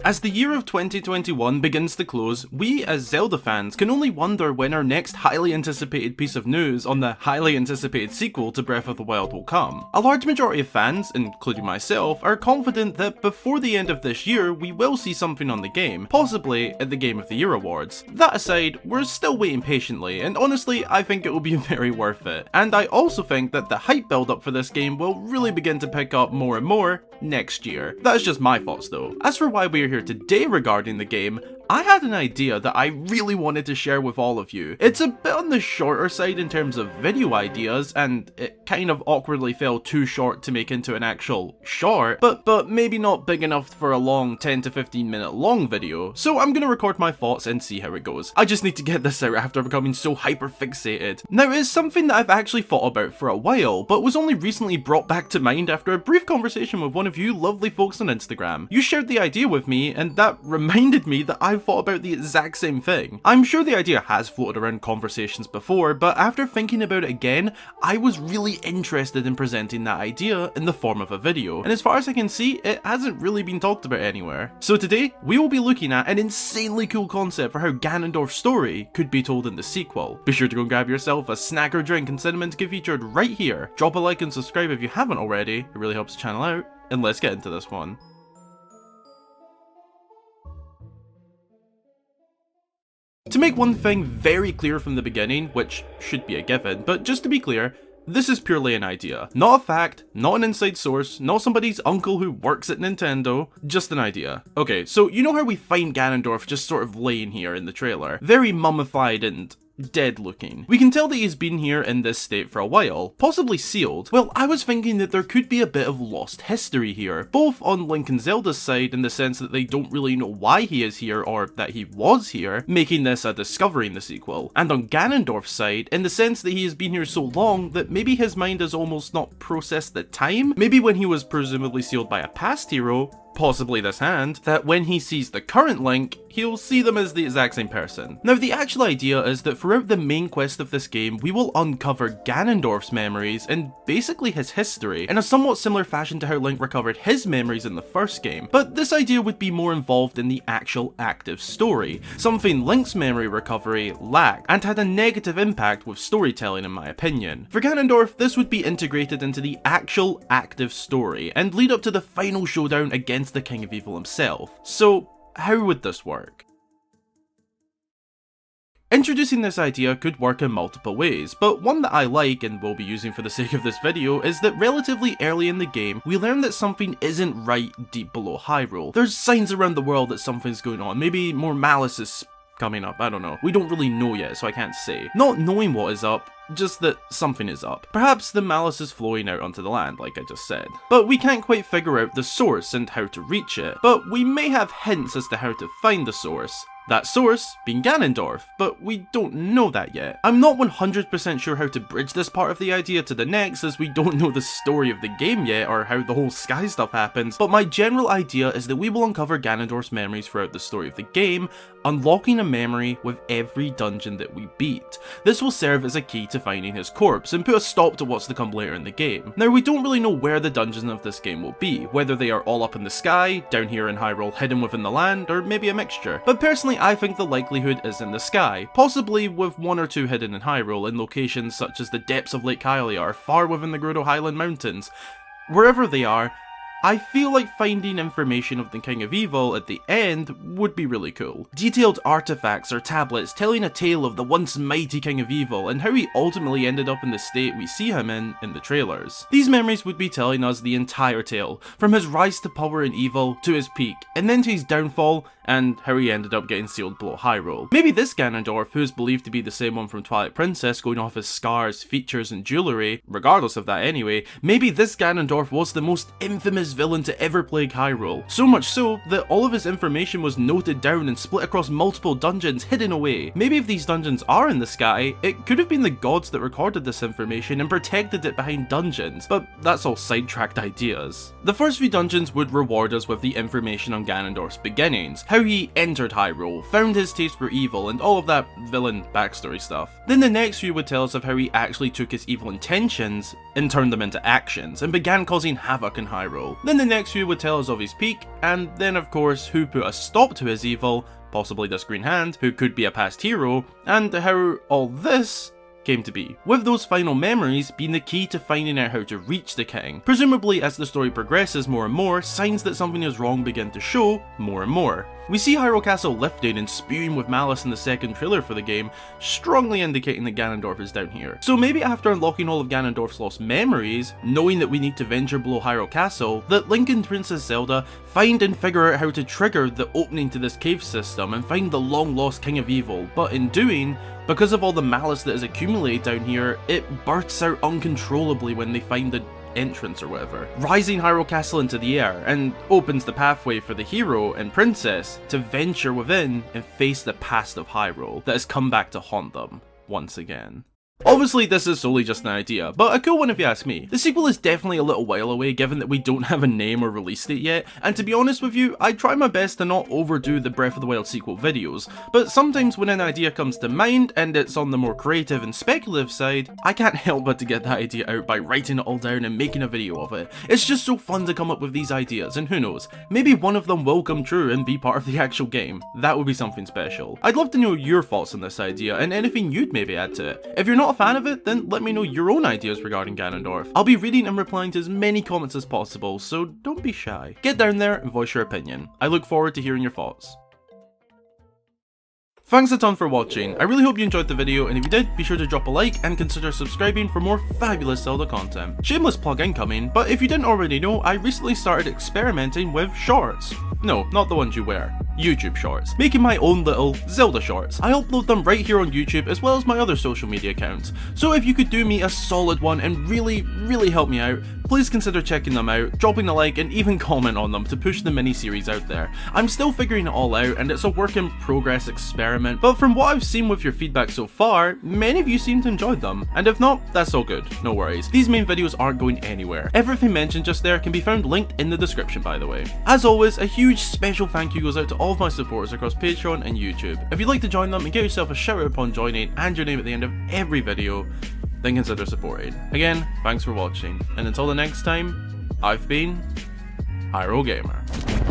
As the year of 2021 begins to close, we as Zelda fans can only wonder when our next highly anticipated piece of news on the highly anticipated sequel to Breath of the Wild will come. A large majority of fans, including myself, are confident that before the end of this year we will see something on the game, possibly at the Game of the Year awards. That aside, we're still waiting patiently, and honestly I think it will be very worth it. And I also think that the hype build up for this game will really begin to pick up more and more next year. That's just my thoughts though. As for why we are here today regarding the game, I had an idea that I really wanted to share with all of you. It's a bit on the shorter side in terms of video ideas, and it kind of awkwardly fell too short to make into an actual short, but maybe not big enough for a long 10 to 15 minute long video, so I'm gonna record my thoughts and see how it goes. I just need to get this out after becoming so hyper fixated. Now, it's something that I've actually thought about for a while, but was only recently brought back to mind after a brief conversation with one of you lovely folks on Instagram. You shared the idea with me, and that reminded me that I've thought about the exact same thing. I'm sure the idea has floated around conversations before, but after thinking about it again, I was really interested in presenting that idea in the form of a video, and as far as I can see, it hasn't really been talked about anywhere. So today, we will be looking at an insanely cool concept for how Ganondorf's story could be told in the sequel. Be sure to go and grab yourself a snack or drink and cinnamon to get featured right here. Drop a like and subscribe if you haven't already, it really helps the channel out, and let's get into this one. To make one thing very clear from the beginning, which should be a given, but just to be clear, this is purely an idea. Not a fact, not an inside source, not somebody's uncle who works at Nintendo, just an idea. Okay, so you know how we find Ganondorf just sort of laying here in the trailer? Very mummified and dead looking. We can tell that he's been here in this state for a while, possibly sealed. Well, I was thinking that there could be a bit of lost history here, both on Link and Zelda's side in the sense that they don't really know why he is here or that he was here, making this a discovery in the sequel, and on Ganondorf's side in the sense that he has been here so long that maybe his mind has almost not processed the time, maybe when he was presumably sealed by a past hero, possibly this hand, that when he sees the current Link, he'll see them as the exact same person. Now, the actual idea is that throughout the main quest of this game, we will uncover Ganondorf's memories and basically his history, in a somewhat similar fashion to how Link recovered his memories in the first game, but this idea would be more involved in the actual active story, something Link's memory recovery lacked, and had a negative impact with storytelling in my opinion. For Ganondorf, this would be integrated into the actual active story, and lead up to the final showdown against the King of Evil himself. So, how would this work? Introducing this idea could work in multiple ways, but one that I like and will be using for the sake of this video is that relatively early in the game, we learn that something isn't right deep below Hyrule. There's signs around the world that something's going on, maybe more malice is coming up, I don't know. We don't really know yet, so I can't say. Not knowing what is up, just that something is up. Perhaps the malice is flowing out onto the land, like I just said. But we can't quite figure out the source and how to reach it. But we may have hints as to how to find the source. That source being Ganondorf, but we don't know that yet. I'm not 100% sure how to bridge this part of the idea to the next, as we don't know the story of the game yet or how the whole sky stuff happens, but my general idea is that we will uncover Ganondorf's memories throughout the story of the game, unlocking a memory with every dungeon that we beat. This will serve as a key to finding his corpse and put a stop to what's to come later in the game. Now, we don't really know where the dungeons of this game will be, whether they are all up in the sky, down here in Hyrule, hidden within the land, or maybe a mixture. But personally, I think the likelihood is in the sky, possibly with one or two hidden in Hyrule in locations such as the depths of Lake Hylia or far within the Gerudo Highland Mountains. Wherever they are, I feel like finding information of the King of Evil at the end would be really cool. Detailed artifacts or tablets telling a tale of the once mighty King of Evil and how he ultimately ended up in the state we see him in the trailers. These memories would be telling us the entire tale, from his rise to power and evil to his peak, and then to his downfall and how he ended up getting sealed below Hyrule. Maybe this Ganondorf, who is believed to be the same one from Twilight Princess, going off his scars, features and jewellery, regardless of that anyway, maybe this Ganondorf was the most infamous villain to ever plague Hyrule. So much so that all of his information was noted down and split across multiple dungeons hidden away. Maybe if these dungeons are in the sky, it could have been the gods that recorded this information and protected it behind dungeons, but that's all sidetracked ideas. The first few dungeons would reward us with the information on Ganondorf's beginnings, how he entered Hyrule, found his taste for evil, and all of that villain backstory stuff. Then the next few would tell us of how he actually took his evil intentions and turned them into actions, and began causing havoc in Hyrule. evil, then the next few would tell us of his peak, and then of course who put a stop to his evil, possibly this Green Hand, who could be a past hero, and how all this came to be, with those final memories being the key to finding out how to reach the king. Presumably as the story progresses more and more, signs that something is wrong begin to show more and more. We see Hyrule Castle lifting and spewing with malice in the second trailer for the game, strongly indicating that Ganondorf is down here. So maybe after unlocking all of Ganondorf's lost memories, knowing that we need to venture below Hyrule Castle, that Link and Princess Zelda find and figure out how to trigger the opening to this cave system and find the long lost King of Evil, but in doing, because of all the malice that is accumulated down here, it bursts out uncontrollably when they find the entrance or whatever, rising Hyrule Castle into the air, and opens the pathway for the hero and princess to venture within and face the past of Hyrule that has come back to haunt them once again. Obviously this is solely just an idea, but a cool one if you ask me. The sequel is definitely a little while away given that we don't have a name or release date yet, and to be honest with you, I try my best to not overdo the Breath of the Wild sequel videos, but sometimes when an idea comes to mind and it's on the more creative and speculative side, I can't help but to get that idea out by writing it all down and making a video of it. It's just so fun to come up with these ideas, and who knows, maybe one of them will come true and be part of the actual game. That would be something special. I'd love to know your thoughts on this idea and anything you'd maybe add to it. If you're not a fan of it, then let me know your own ideas regarding Ganondorf. I'll be reading and replying to as many comments as possible, so don't be shy. Get down there and voice your opinion. I look forward to hearing your thoughts. Thanks a ton for watching. I really hope you enjoyed the video, and if you did, be sure to drop a like and consider subscribing for more fabulous Zelda content. Shameless plug incoming, but if you didn't already know, I recently started experimenting with shorts. No, not the ones you wear. YouTube shorts. Making my own little Zelda shorts. I upload them right here on YouTube as well as my other social media accounts. So if you could do me a solid one and really help me out, please consider checking them out, dropping a like and even comment on them to push the mini-series out there. I'm still figuring it all out and it's a work in progress experiment, but from what I've seen with your feedback so far, many of you seem to enjoy them. And if not, that's all good, no worries. These main videos aren't going anywhere. Everything mentioned just there can be found linked in the description, by the way. As always, a huge special thank you goes out to all of my supporters across Patreon and YouTube. If you'd like to join them and get yourself a shout out upon joining and your name at the end of every video, then consider supporting. Again, thanks for watching, and until the next time, I've been Hyrule Gamer.